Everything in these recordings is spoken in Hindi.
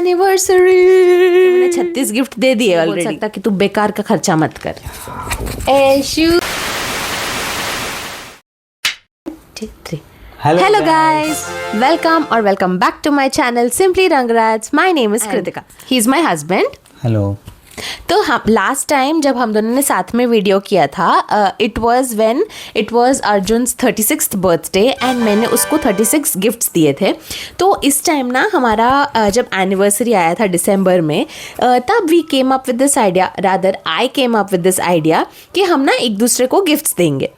एनिवर्सरी। मैंने 36 गिफ्ट दे दिए ऑलरेडी। बोल सकता कि तू बेकार का खर्चा मत कर। ऐशु Hello guys, welcome back to my channel Simply Rangraj. My name is Kritika. He is my husband. Hello. तो हम लास्ट टाइम जब हम दोनों ने साथ में वीडियो किया था, it was Arjun's 36th birthday and मैंने उसको 36 गिफ्ट्स दिए थे। तो इस टाइम ना हमारा जब एनिवर्सरी आया था दिसंबर में, तब we came up with this idea, rather I came up with this idea कि हम ना एक दूसरे को गिफ्ट्स देंगे।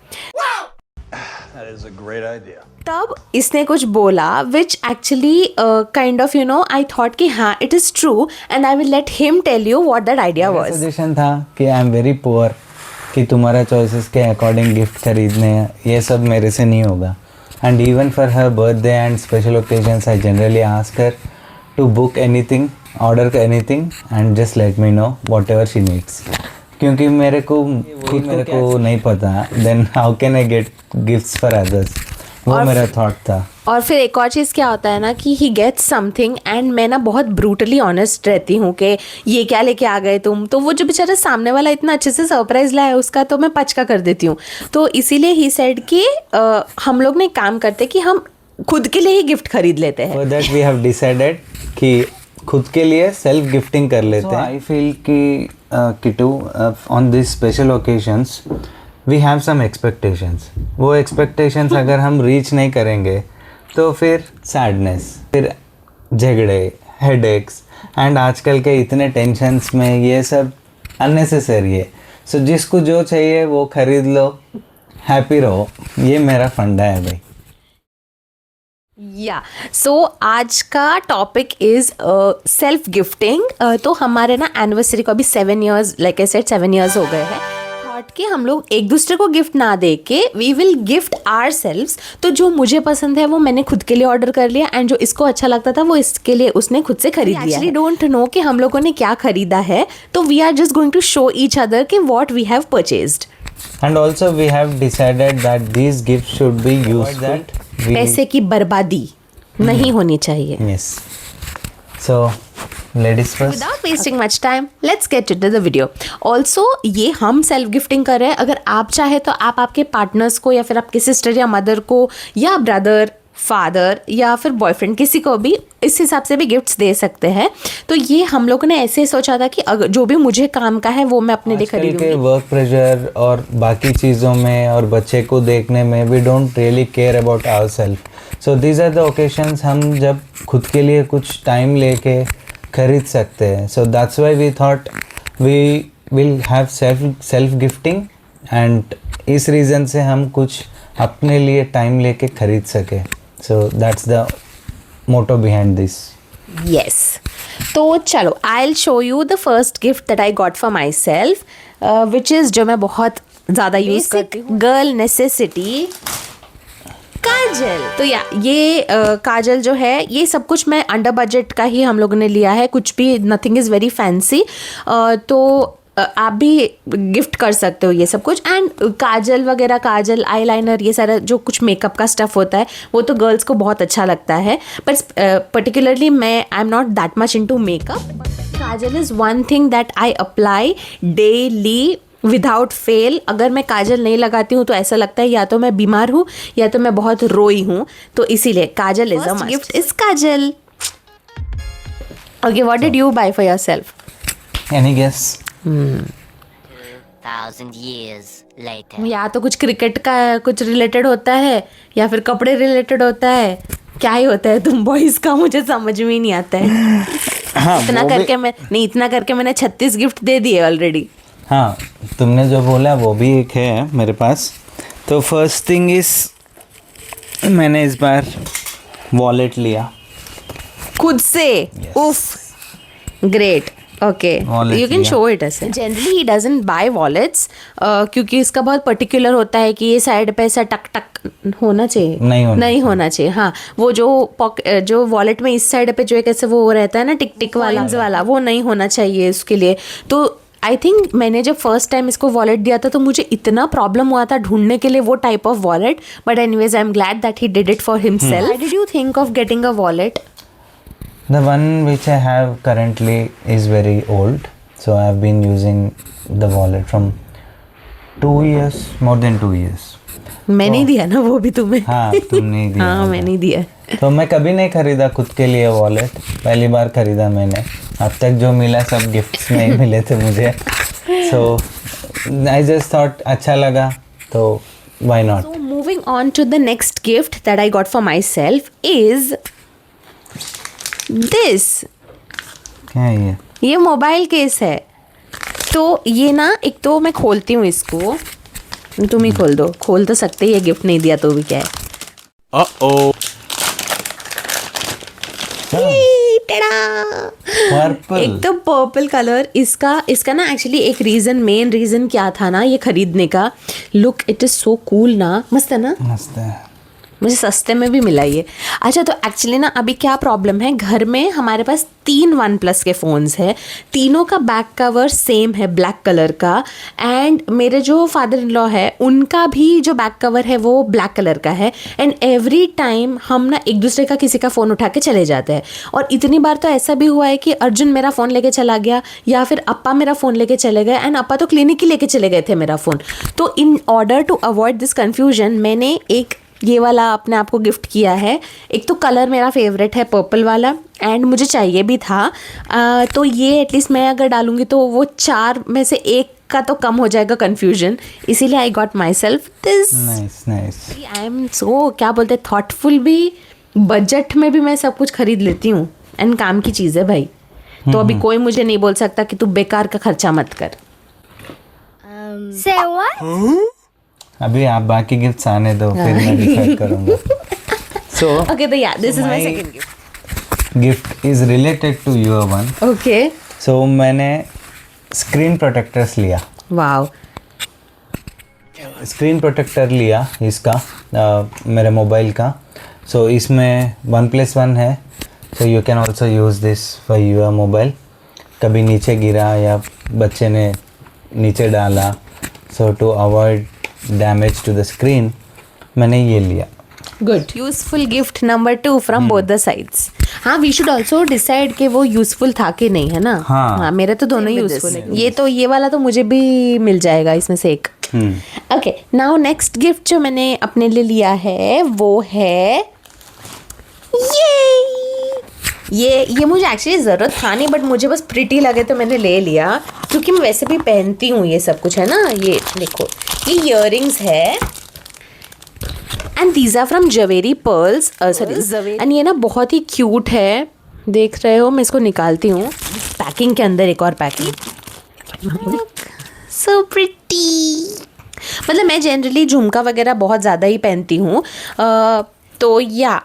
That is a great idea. तब इसने कुछ बोला which actually kind of I thought कि हाँ it is true and I will let him tell you what that idea was. Suggestion था कि आई एम वेरी पुअर, कि तुम्हारा चॉइसेस के अकॉर्डिंग गिफ्ट खरीदने ये सब मेरे से नहीं होगा। And even for her birthday and special occasions I generally ask her to book anything, order anything and just let me know whatever she needs. क्योंकि मेरे को नहीं पता, then how can I get gifts for others, वो मेरा थॉट था। और फिर एक और चीज़ क्या होता है ना कि ही गेट्स समथिंग एंड मैं ना बहुत ब्रूटली ऑनेस्ट रहती हूँ कि ये क्या लेके आ गए तुम। तो वो जो बेचारा सामने वाला इतना अच्छे से सरप्राइज लाया उसका, तो मैं पचका कर देती हूँ। तो इसीलिए ही सेड कि हम लोग ने काम करते कि हम खुद के लिए ही गिफ्ट खरीद लेते हैं। For that we have decided कि खुद के लिए सेल्फ गिफ्टिंग कर लेते हैं। आई फील कि Kittu on this special occasions we have some expectations. वो एक्सपेक्टेशंस अगर हम रीच नहीं करेंगे तो फिर सैडनेस, फिर झगड़े, हेडेक्स एंड आजकल के इतने टेंशन्स में ये सब अननेसेसरी है। सो जिसको जो चाहिए वो खरीद लो, हैप्पी रहो, ये मेरा फंडा है भाई। या सो आज का टॉपिक इज़ सेल्फ गिफ्टिंग। तो हमारे ना एनिवर्सरी को अभी 7 years, like I said 7 years हो गए हैं। थॉट कि हम लोग एक दूसरे को गिफ्ट ना दे के we will gift ourselves. तो जो मुझे पसंद है वो मैंने खुद के लिए ऑर्डर कर लिया एंड जो इसको अच्छा लगता था वो इसके लिए उसने खुद से खरीद लिया। एक्चुअली डोंट नो कि हम लोगों ने क्या खरीदा है, तो we are just going to show each other कि what we have purchased. And also we have decided that these gift should be useful. पैसे की बर्बादी नहीं होनी चाहिए। Yes. So, ladies first. Without wasting much time, let's get into the video. Also, ये हम सेल्फ गिफ्टिंग कर रहे हैं। अगर आप चाहे तो आप आपके पार्टनर्स को या फिर आपके सिस्टर या मदर को या ब्रदर, फादर या फिर बॉयफ्रेंड, किसी को भी इस हिसाब से भी गिफ्ट्स दे सकते हैं। तो ये हम लोगों ने ऐसे सोचा था कि अगर जो भी मुझे काम का है वो मैं अपने लिए खरीदूंगी। वर्क प्रेशर और बाकी चीज़ों में और बच्चे को देखने में we don't really care about ourself. So these are the occasions हम जब खुद के लिए कुछ टाइम लेके खरीद सकते हैं। So that's why we thought we will have self gifting and इस रीज़न से हम कुछ अपने लिए टाइम लेके खरीद सके। So that's the motto behind this. Yes. तो चलो I'll show you the first gift that I got for myself, which is जो मैं बहुत ज़्यादा यूज़ करती हूँ, गर्ल नेसेसिटी, काजल। तो ये काजल जो है ये सब कुछ मैं अंडर बजट का ही हम लोगों ने लिया है, कुछ भी नथिंग इज़ वेरी फैंसी। तो आप भी गिफ्ट कर सकते हो ये सब कुछ। एंड काजल वगैरह, काजल, आईलाइनर, ये सारा जो कुछ मेकअप का स्टफ़ होता है वो तो गर्ल्स को बहुत अच्छा लगता है, बट पर्टिकुलरली मैं I am not that much into makeup. Kajal is one thing that I apply daily without fail. अगर मैं काजल नहीं लगाती हूँ तो ऐसा लगता है या तो मैं बीमार हूँ या तो मैं बहुत रोई हूँ। तो इसीलिए kajal is a must. Gift is kajal. Okay, what did you buy for yourself? Any guess? 2000 years later. या तो कुछ क्रिकेट का कुछ रिलेटेड होता है या फिर कपड़े रिलेटेड होता है, क्या ही होता है तुम बॉयज का, मुझे समझ में ही नहीं आता है। हाँ, इतना करके मैंने 36 गिफ्ट दे दिए ऑलरेडी। हाँ, तुमने जो बोला वो भी एक है मेरे पास। तो फर्स्ट थिंग इज मैंने इस बार वॉलेट लिया खुद से। उफ, great. Okay, you can show it ऐसे। Generally he doesn't buy wallets क्योंकि इसका बहुत पर्टिकुलर होता है कि ये साइड पे ऐसा टक टक होना चाहिए, नहीं होना चाहिए। हाँ, वो जो वॉलेट में इस साइड पे जो एक ऐसे वो रहता है ना टिक टिक वाला वो नहीं होना चाहिए उसके लिए। तो आई थिंक मैंने जब फर्स्ट टाइम इसको वॉलेट दिया था तो मुझे इतना प्रॉब्लम हुआ था ढूंढने के लिए वो type of wallet, but anyways I am glad that he did it for himself. Why did you think of getting a wallet? The one which I have currently is very old, so I have been using the wallet from 2 years, more than 2 years. मैंने ही दिया ना वो भी तुम्हें. हाँ, तुमने ही दिया. हाँ, होगा. मैंने ही दिया. तो मैं कभी नहीं खरीदा खुद के लिए वॉलेट, पहली बार खरीदा मैंने. अब तक जो मिला सब गिफ्ट्स में ही मिले थे मुझे. सो आई जस्ट थॉट अच्छा लगा तो why not. So moving on to the next gift that I got for myself is this. क्या है ये? ये मोबाइल केस है. तो ये ना, एक तो मैं खोलती हूँ इसको. तुम ही खोल दो. खोल तो सकते ही, ये गिफ्ट नहीं दिया तो भी क्या है. पर्पल. एक तो पर्पल कलर. इसका ना एक्चुअली एक मेन रीजन क्या था ना ये खरीदने का. Look, it is so cool ना. मस्त है ना. मस्त है. मुझे सस्ते में भी मिला ये. अच्छा, तो एक्चुअली ना अभी क्या प्रॉब्लम है, घर में हमारे पास 3 OnePlus के फ़ोन्स है. तीनों का बैक कवर सेम है, ब्लैक कलर का. एंड मेरे जो फादर इन लॉ है उनका भी जो बैक कवर है वो ब्लैक कलर का है. एंड एवरी टाइम हम ना एक दूसरे का किसी का फ़ोन उठा के चले जाते हैं. और इतनी बार तो ऐसा भी हुआ है कि अर्जुन मेरा फ़ोन लेके चला गया, या फिर अप्पा मेरा फ़ोन लेके चले गए. एंड अप्पा तो क्लिनिक ही लेके चले गए थे मेरा फ़ोन. तो in order to avoid this confusion मैंने एक ये वाला अपने आप को गिफ्ट किया है. एक तो कलर मेरा फेवरेट है पर्पल वाला, एंड मुझे चाहिए भी था. तो ये एटलीस्ट मैं अगर डालूंगी तो वो 4 में से एक का तो कम हो जाएगा कन्फ्यूजन. इसीलिए I got my self this. Nice. I am so क्या बोलते थॉटफुल भी. बजट में भी मैं सब कुछ खरीद लेती हूँ. एंड काम की चीज़ है भाई. तो अभी कोई मुझे नहीं बोल सकता कि तू बेकार का खर्चा मत कर. Say what? अभी आप बाकी गिफ्ट्स आने दो, फिर मैं डिसाइड करूंगा. सो ओके, तो yeah this is my second gift. Gift is related to your one. Okay. So मैंने स्क्रीन प्रोटेक्टर्स लिया. वाओ. स्क्रीन प्रोटेक्टर लिया इसका, मेरे मोबाइल का. सो इसमें 1+1 है. So you can also use this for your mobile. कभी नीचे गिरा या बच्चे ने नीचे डाला, so to avoid damage to the screen मैंने ये लिया. Good. Useful gift number 2 from both the sides. हाँ, वी शुड ऑल्सो डिसाइड कि वो यूजफुल था कि नहीं, है ना. हाँ. मेरे तो दोनों यूजफुल है. ये वाला तो मुझे भी मिल जाएगा इसमें से एक. ओके, नाउ नेक्स्ट गिफ्ट जो मैंने अपने लिए लिया है वो है ये मुझे एक्चुअली ज़रूरत था नहीं, बट मुझे बस प्रिटी लगे तो मैंने ले लिया, क्योंकि मैं वैसे भी पहनती हूँ ये सब कुछ, है ना. ये देखो, ये ईयरिंग्स है. And these are from Zaveri Pearls. Sorry, and ये ना बहुत ही क्यूट है. देख रहे हो, मैं इसको निकालती हूँ. पैकिंग के अंदर एक और पैकिंग. So pretty. मतलब मैं जनरली झुमका वगैरह बहुत ज़्यादा ही पहनती हूँ. तो या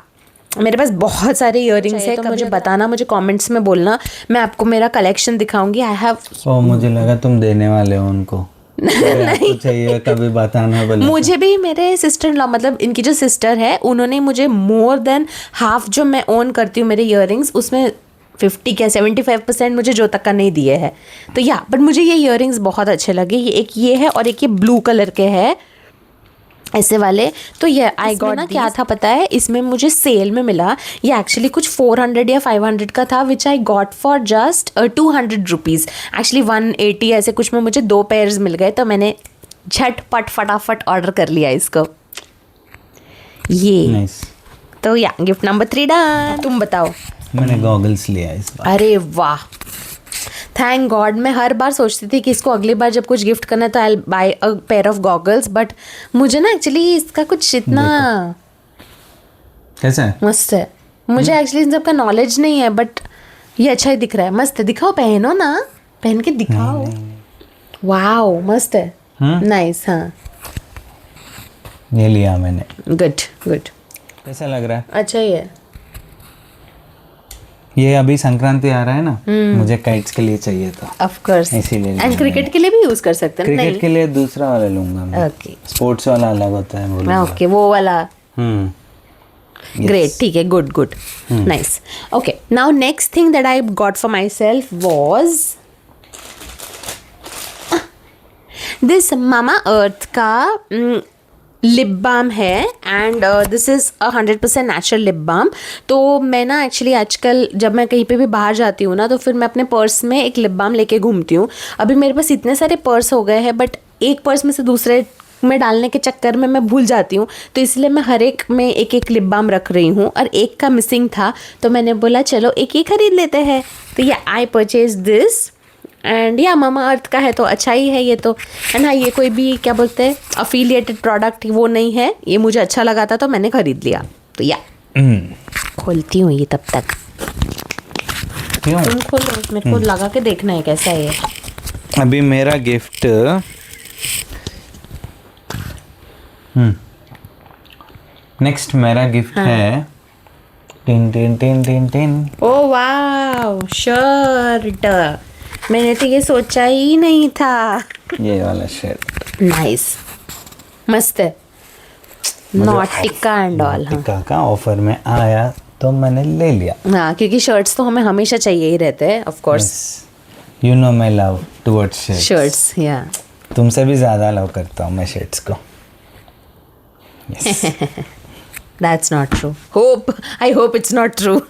मेरे पास बहुत सारे ईयरिंग्स है. तो मुझे बताना, मुझे कमेंट्स में बोलना, मैं आपको मेरा कलेक्शन दिखाऊंगी. I have. मुझे लगा तुम देने वाले हो उनको. नहीं चाहिए कभी बताना. बोला मुझे भी मेरे सिस्टर इन लॉ, मतलब इनकी जो सिस्टर है, उन्होंने मुझे मोर देन हाफ जो मैं ओन करती हूँ मेरे ईयरिंग्स, उसमें 50 क्या 75% मुझे जो तक का नहीं दिए है. तो या बट मुझे ये ईयरिंग्स बहुत अच्छे लगे. ये है और एक ये ब्लू कलर के है ऐसे वाले. तो ये आई गॉट ना, क्या था पता है, इसमें मुझे सेल में मिला. ये एक्चुअली कुछ 400 या 500 का था, which I got for just 200 rupees. Actually 180 ऐसे कुछ में मुझे 2 पेयर्स मिल गए. तो मैंने झटपट फटाफट ऑर्डर कर लिया इसको. ये नाइस. तो या गिफ्ट नंबर 3 डन. तुम बताओ. मैंने गॉगल्स लिया इस बार. अरे वाह, थैंक गॉड. मैं हर बार सोचती थी कि इसको अगली बार जब कुछ गिफ्ट करना है तो I buy a pair of goggles, but मुझे ना एक्चुअली इसका कुछ इतना कैसा है. मस्त है. मुझे एक्चुअली इन सब का नॉलेज नहीं है, बट ये अच्छा ही दिख रहा है. मस्त है. दिखाओ, पहनो ना, पहन के दिखाओ. वाओ, मस्त है. नाइस. हाँ, ये लिया मैंने. गुड. कैसा लग रहा है. अच्छा ही है. ये अभी संक्रांति आ रहा है ना, मुझे काइट्स के लिए चाहिए था. Of course. इसीलिए. एंड क्रिकेट के लिए भी यूज कर सकते हैं. क्रिकेट के लिए दूसरा वाला लूंगा मैं. ओके. स्पोर्ट्स वाला अलग होता है बोलूंगा. ओके, वो वाला. Yes. Great, ठीक है. Good. Nice. Okay, now next thing that I got for myself was this Mama Earth का लिप बाम है and this is 100% natural lip balm. तो मैं ना एक्चुअली आजकल जब मैं कहीं पे भी बाहर जाती हूँ ना तो फिर मैं अपने पर्स में एक लिप बाम लेके घूमती हूँ। अभी मेरे पास इतने सारे पर्स हो गए हैं बट एक पर्स में से दूसरे में डालने के चक्कर में मैं भूल जाती हूँ, तो इसलिए मैं हर एक में एक एक लिप बाम रख रही हूँ और एक का मिसिंग था तो मैंने बोला चलो एक ही खरीद लेते हैं। तो या आई परचेज दिस एंड या मामा अर्थ का है तो अच्छा ही है ये तो। एंड हाँ, ये कोई भी क्या बोलते हैं अफिलिएटेड प्रोडक्ट वो नहीं है, ये मुझे अच्छा लगा था तो मैंने ख़रीद लिया। तो या खोलती हूँ ये तब तक। क्यों? तुम खोलो, मेरे को लगा के देखना है कैसा है ये। अभी मेरा गिफ्ट नेक्स्ट मेरा गिफ्ट है टिन टिन टिन टिन टिन। Oh wow, shirt. मैंने तो ये सोचा ही नहीं था। ये वाला शर्ट नाइस, मस्त है। नॉटिका एंड ऑल। टिका का ऑफर में आया तो मैंने ले लिया। हाँ, क्योंकि शर्ट्स तो हमें हमेशा चाहिए ही रहते हैं of course. You know my love towards shirts, या तुमसे भी ज़्यादा लव करता हूँ मैं शर्ट्स को। That's not true. I hope it's not true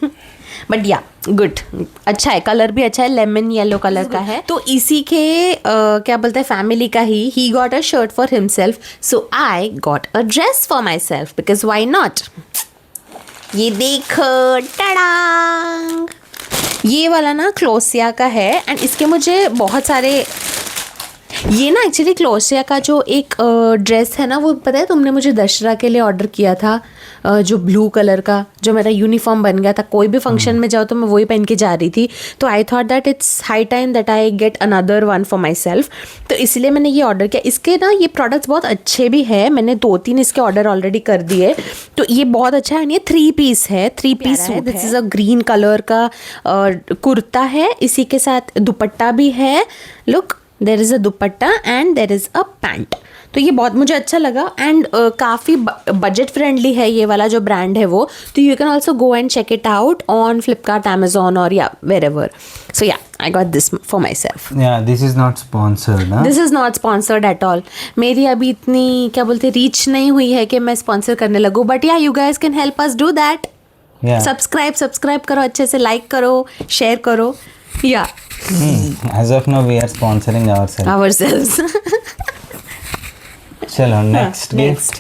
but या गुड, अच्छा है, कलर भी अच्छा है, लेमन येलो कलर का है। तो इसी के क्या बोलते हैं फैमिली का he got a shirt for himself, so I got a dress for myself because why not. ये देखो, टडांग, ये वाला ना क्लोसिया का है एंड इसके मुझे बहुत सारे, ये ना एक्चुअली क्लोसिया का जो एक ड्रेस है ना वो पता है तुमने मुझे दशहरा के लिए ऑर्डर किया था, जो ब्लू कलर का जो मेरा यूनिफॉर्म बन गया था। कोई भी फंक्शन में जाओ तो मैं वही पहन के जा रही थी। तो I thought that it's high time that I get another one for my self, तो इसलिए मैंने ये ऑर्डर किया। इसके ना ये प्रोडक्ट्स बहुत अच्छे भी है, मैंने 2-3 इसके ऑर्डर ऑलरेडी कर दिए। तो ये बहुत अच्छा है, ये 3 पीस है, 3 piece suit. This is a green colour का कुर्ता है, इसी के साथ दुपट्टा भी है। Look, there is a dupatta and there is a pant. तो ये बहुत मुझे अच्छा लगा एंड काफ़ी बजट फ्रेंडली है ये वाला जो ब्रांड है वो। तो you can also go and check it out on Flipkart, Amazon और या wherever. So yeah I got this for myself. This is not sponsored. This is not sponsored at all. मेरी अभी इतनी क्या बोलते रीच नहीं हुई है कि मैं स्पॉन्सर करने लगूँ, बट या you guys can help us do that. Subscribe करो, अच्छे से लाइक करो, शेयर करो। या as of now we are sponsoring ourselves. चलो नेक्स्ट गिफ्ट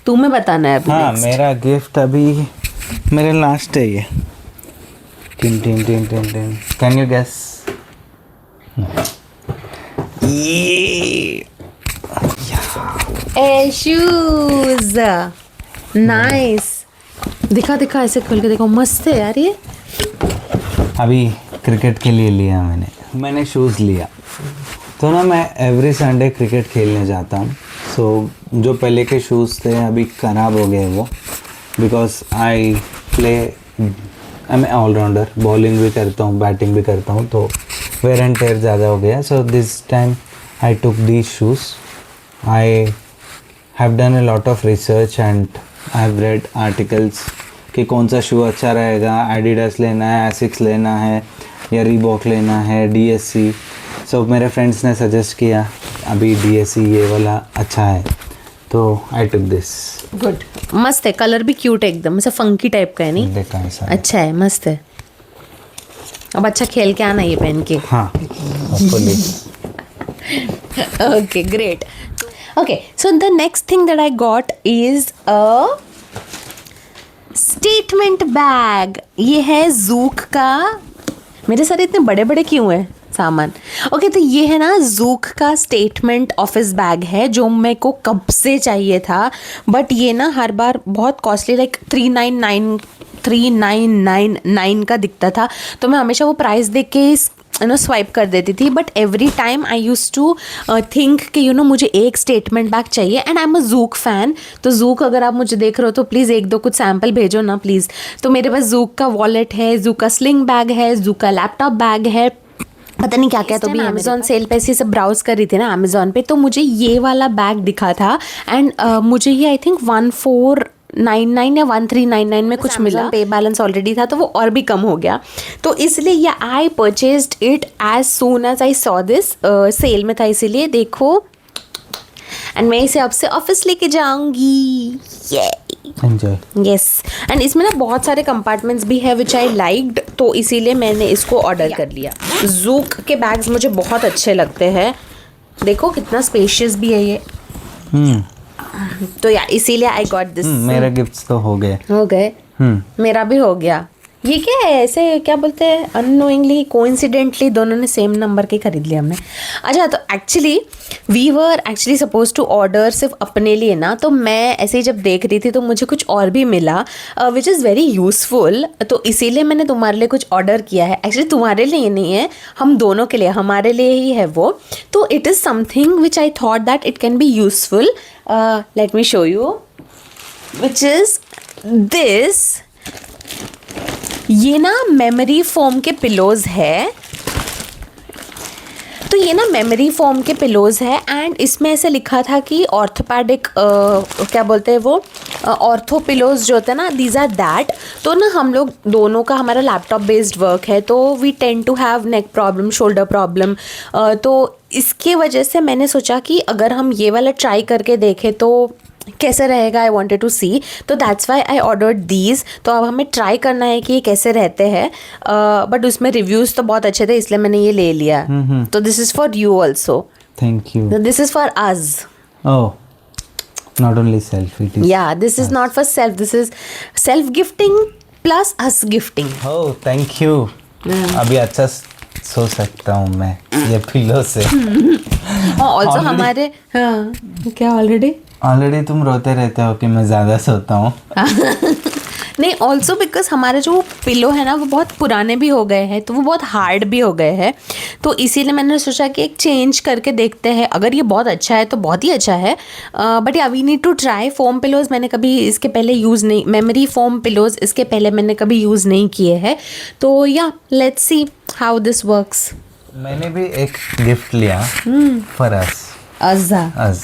तुम्हें बताना है अभी। हाँ, next. मेरा गिफ्ट अभी मेरे लास्ट है ये। टिन टिन टिन टिन टिन, can you guess? A shoes, nice. दिखा ऐसे खोल के देखो, मस्त है यार ये। अभी क्रिकेट के लिए लिया मैंने शूज़ लिया तो ना मैं एवरी संडे क्रिकेट खेलने जाता हूँ। सो जो पहले के शूज़ थे अभी ख़राब हो गए वो, because I am all-rounder, bowling भी करता हूँ बैटिंग भी करता हूँ, तो वेयर एंड टेयर ज़्यादा हो गया। So this time I took these shoes. I have done a lot of research and I have read articles कि कौन सा शू अच्छा रहेगा, एडिडास लेना है, एसिक्स लेना है या रीबॉक लेना है, डीएससी। सो मेरे फ्रेंड्स ने सजेस्ट किया अभी डीएससी ये वाला अच्छा है, तो आई टुक दिस। गुड, मस्त है, कलर भी क्यूट है एकदम, ऐसा फंकी टाइप का है नहीं? देखा ऐसा अच्छा है, मस्त है। अब अच्छा खेल के आना ये पहन के। हाँ, okay, great. Okay, so the next thing that I got is a statement bag. ये है ज़ूक का। मेरे सारे इतने बड़े बड़े क्यों हैं सामान? ओके, तो ये है ना ज़ूक का स्टेटमेंट ऑफिस बैग है जो मेरे को कब से चाहिए था, बट ये ना हर बार बहुत कॉस्टली, लाइक 3999 का दिखता था, तो मैं हमेशा वो प्राइस देख के स्वाइप कर देती थी। But every time I use to think कि मुझे एक स्टेटमेंट बैग चाहिए and I am a Zouk fan. तो ज़ूक अगर आप मुझे देख रहे हो तो प्लीज़ 1-2 कुछ सैम्पल भेजो ना प्लीज़। तो मेरे पास ज़ूक का वॉलेट है, ज़ूक का स्लिंग बैग है, ज़ूक का लैपटॉप बैग है, पता नहीं क्या क्या। तो भी अमेज़ॉन सेल पे ऐसे सब ब्राउज़ कर रही थी ना अमेज़ॉन पे, तो मुझे ये वाला बैग दिखा था एंड मुझे ये आई थिंक 1499 या 1399 में कुछ मिला। पे बैलेंस ऑलरेडी था तो वो और भी कम हो गया, तो इसलिए yeah I purchased it as soon as I saw this. Sale में था इसीलिए। देखो, एंड मैं इसे अब से ऑफिस लेके जाऊंगी। ये एंजॉय। यस, एंड इसमें ना बहुत सारे कंपार्टमेंट्स भी है विच आई लाइक्ड, तो इसीलिए मैंने इसको ऑर्डर कर लिया। जूक के बैग्स मुझे बहुत अच्छे लगते हैं, देखो कितना स्पेशियस भी है ये। तो या इसीलिए आई गॉट दिस। मेरे गिफ्ट्स तो हो गए। मेरा भी हो गया। ये क्या है, ऐसे क्या बोलते हैं, अननोइंगली कोइंसिडेंटली दोनों ने सेम नंबर के खरीद लिया हमने। अच्छा, तो actually we were actually suppose to order सिर्फ अपने लिए ना, तो मैं ऐसे ही जब देख रही थी तो मुझे कुछ और भी मिला विच इज़ वेरी यूज़फुल, तो इसीलिए मैंने तुम्हारे लिए कुछ ऑर्डर किया है। एक्चुअली तुम्हारे लिए नहीं है, हम दोनों के लिए, हमारे लिए ही है वो। तो it is something which I thought that it can be useful. Let me show you, which is this. ये ना मेमोरी फोम के पिलोज है, तो ये ना मेमोरी फोम के पिलोज है, एंड इसमें ऐसे लिखा था कि ऑर्थोपैडिक क्या बोलते हैं वो, ऑर्थो पिलोज जो होते हैं ना, दीज आर दैट। तो ना हम लोग दोनों का हमारा लैपटॉप बेस्ड वर्क है, तो we tend to have neck problem, shoulder problem, तो इसके वजह से मैंने सोचा कि अगर हम ये वाला ट्राई करके देखें तो कैसे रहेगा। आई वॉन्टेड टू सी, तो that's why I ordered these. तो अब हमें ट्राई करना है कि ये कैसे रहते हैं, बट उसमें रिव्यूज़ तो बहुत अच्छे थे, इसलिए मैंने ये ले लिया। तो this is for you also. Thank you. This is for us. Oh, not only self, it is. Yeah, this is not for self, this is self gifting plus us gifting. Oh, thank you. अभी अच्छा सो सकता हूँ मैं ये पिलो से। ऑल्सो हमारे, हाँ क्या ऑलरेडी तुम रोते रहते हो कि मैं ज़्यादा सोता हूँ। नहीं, ऑल्सो बिकॉज हमारे जो पिलो है ना वो बहुत पुराने भी हो गए हैं, तो वो बहुत हार्ड भी हो गए हैं, तो इसीलिए मैंने सोचा कि एक चेंज करके देखते हैं। अगर ये बहुत अच्छा है तो बहुत ही अच्छा है, but yeah we need to try. Foam pillows मैंने कभी इसके पहले यूज़ नहीं, मेमोरी फोम पिलोज इसके पहले मैंने कभी यूज़ नहीं किए हैं, तो या let's see how this works. मैंने भी एक गिफ्ट लिया फॉर अस।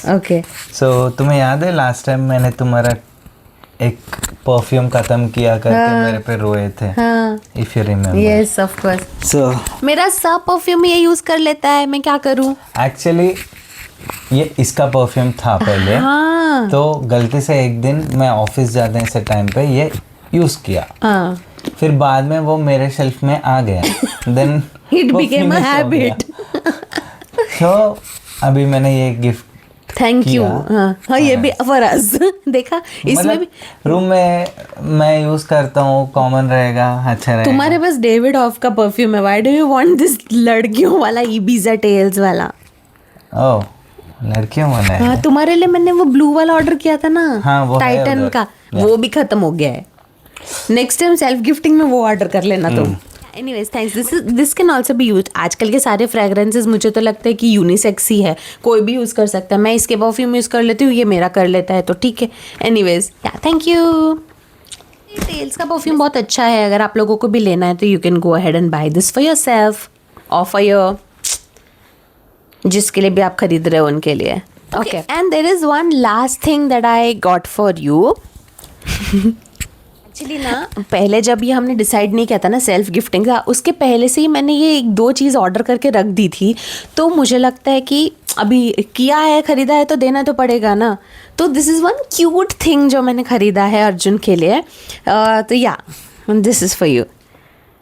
ओके। सो तुम्हें याद है लास्ट टाइम मैंने तुम्हारा एक परफ्यूम खत्म किया करके मेरे पे रोए थे, if you remember. Yes, of course. So मेरा सब परफ्यूम ये यूज कर लेता है, मैं क्या करूं। एक्चुअली ये इसका परफ्यूम था पहले। हाँ। तो गलती से एक दिन मैं ऑफिस जाने से टाइम पे ये यूज किया। फिर बाद में वो मेरे शेल्फ में आ गया। Then it became a habit. तो अभी मैंने ये गिफ्ट थैंक यू। हाँ, ये भी फॉर अस। देखा, इसमें भी रूम में मैं यूज करता हूँ, कॉमन रहेगा, अच्छा रहेगा। तुम्हारे पास डेविड ऑफ का परफ्यूम है, why do you want this लड़कियों वाला इबीजा टेल्स वाला? ओह, लड़कियों वाला है। हाँ, तुम्हारे लिए मैंने वो ब्लू वाला ऑर्डर किया था ना, हाँ, वो टाइटन का, वो भी खत्म हो गया है। नेक्स्ट टाइम सेल्फ गिफ्टिंग में वो ऑर्डर कर लेना तुम। Anyways, thanks. This can also be use. आजकल के सारे फ्रेगरेंसेज मुझे तो लगता है कि यूनिसेक्स ही है, कोई भी यूज़ कर सकता है। मैं इसके परफ्यूम यूज़ कर लेती हूँ, ये मेरा कर लेता है, तो ठीक है। एनीवेज, या थैंक यू। टेल्स का परफ्यूम बहुत अच्छा है, अगर आप लोगों को भी लेना है तो you can go ahead and buy this for yourself और फॉर योर, जिसके लिए भी आप खरीद रहे हो उनके लिए। Okay, and there is one last thing that I got for you. Actually ना, पहले जब ये हमने डिसाइड नहीं किया था ना सेल्फ गिफ्टिंग का, उसके पहले से ही मैंने ये एक दो चीज़ ऑर्डर करके रख दी थी, तो मुझे लगता है कि अभी किया है, ख़रीदा है तो देना तो पड़ेगा ना। तो this is one cute thing जो मैंने ख़रीदा है अर्जुन के लिए। तो yeah, this is for you.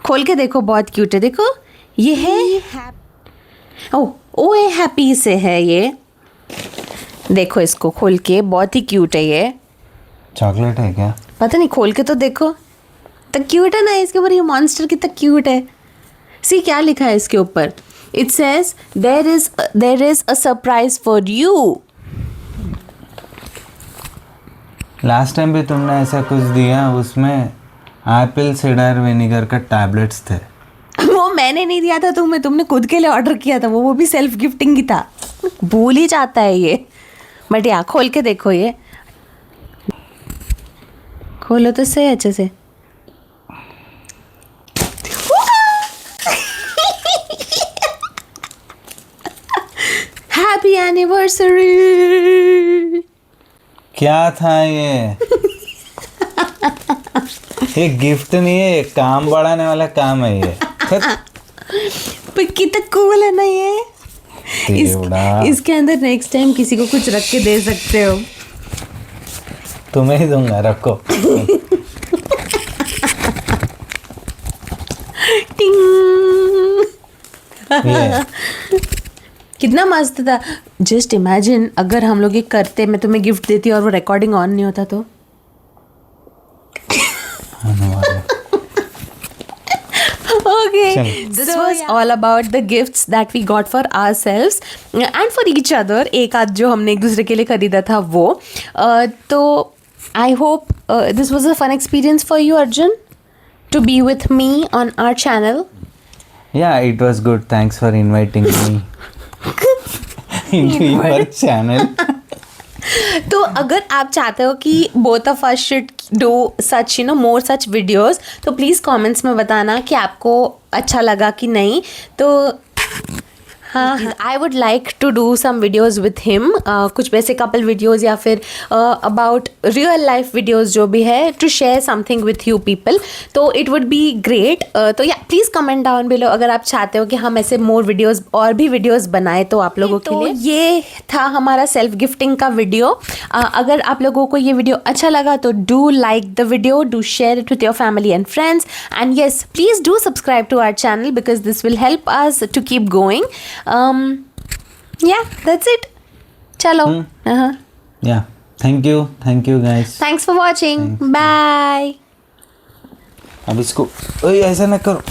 खोल के देखो, बहुत क्यूट है। देखो, ये है ओ ए हैप्पी से है ये। देखो इसको खोल के, बहुत ही क्यूट है ये। चॉकलेट है क्या? पता नहीं, खोल के तो देखो, तो क्यूट है ना इसके ऊपर। ये मॉन्स्टर कितना क्यूट है। सी क्या लिखा है इसके ऊपर? It says there is a surprise for you. Last time भी तुमने ऐसा कुछ दिया, उसमें एप्पल साइडर विनेगर का टैबलेट्स थे। वो मैंने नहीं दिया था तुम्हें, तुमने खुद के लिए ऑर्डर किया था, वो भी सेल्फ गिफ्टिंग ही था। भूल ही जाता है ये। बट या, खोल के देखो, ये खोलो तो सही अच्छे से। Happy anniversary. क्या था ये? ये गिफ्ट नहीं है, ये काम बढ़ाने वाला काम है ये। पर कितना कूल है ना ये। देवड़ा। इसके अंदर नेक्स्ट टाइम किसी को कुछ रख के दे सकते हो। तुम्हें ही दूंगा, रखो। टिंग। कितना मस्त था। जस्ट इमेजिन अगर हम लोग ये करते, मैं तुम्हें गिफ्ट देती और वो रिकॉर्डिंग ऑन नहीं होता तो। Okay, this was all about the gifts that we got for ourselves and for each other. एक आध जो हमने एक दूसरे के लिए खरीदा था वो। तो I hope this was a fun experience for you, Arjun, to be with me on our channel. Yeah, it was good. Thanks for inviting me into your channel. तो अगर आप चाहते हो कि both of us should do such, more such videos, तो प्लीज़ कमेंट्स में बताना कि आपको अच्छा लगा कि नहीं। तो हाँ, I would like to do some videos with him, कुछ वैसे कपल वीडियोज़ या फिर अबाउट रियल लाइफ वीडियोज़ जो भी है, to share something with you people. तो इट वुड बी ग्रेट। तो yeah please comment down below अगर आप चाहते हो कि हम ऐसे मोर वीडियोज़ और भी वीडियोज़ बनाए तो आप लोगों के लिए। ये था हमारा सेल्फ गिफ्टिंग का वीडियो। अगर आप लोगों को ये वीडियो अच्छा लगा तो do like the video, do share it with your family and friends, and yes please do subscribe to our channel because this will help us to keep going. Yeah, that's it. Chalo. Yeah, thank you guys. Thanks for watching. Bye. अब इसको, ओए ऐसा ना करो।